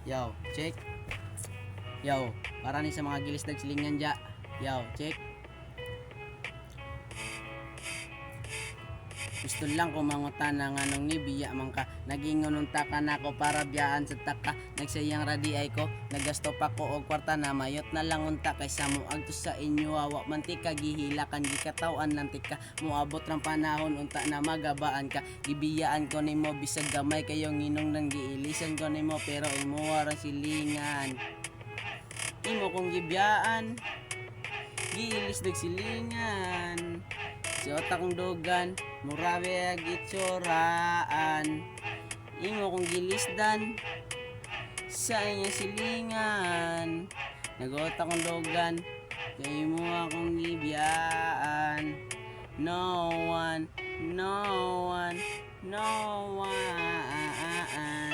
Yo, check. Yo, para ni sa mga gilis nagsilingan dya. Yo, check. Gusto lang ko mangutan ng anong nibiya man ka. Nagingon unta ka na ko para biyaan sa taka. Nagsayang radi ay ko. Nagasto pa ko og kwarta na mayot na lang unta kaysa mo agto sa inyo awa mantika gihilakan gikatawan lang tika. Moabot ng panahon unta na magabaan ka. Gibiyaan ko nimo bisag gamay kayong nginong nang giilisan ko nimo pero imo warang silingan. Imo kong gibiyaan. Giilis silingan. Si otak kong dugan, murabe ag itsuraan. Imo kong gilisdan sa inyong silingan. Nag-otak kong dugan, kay mo akong gibiyaan. No one, no one, no one.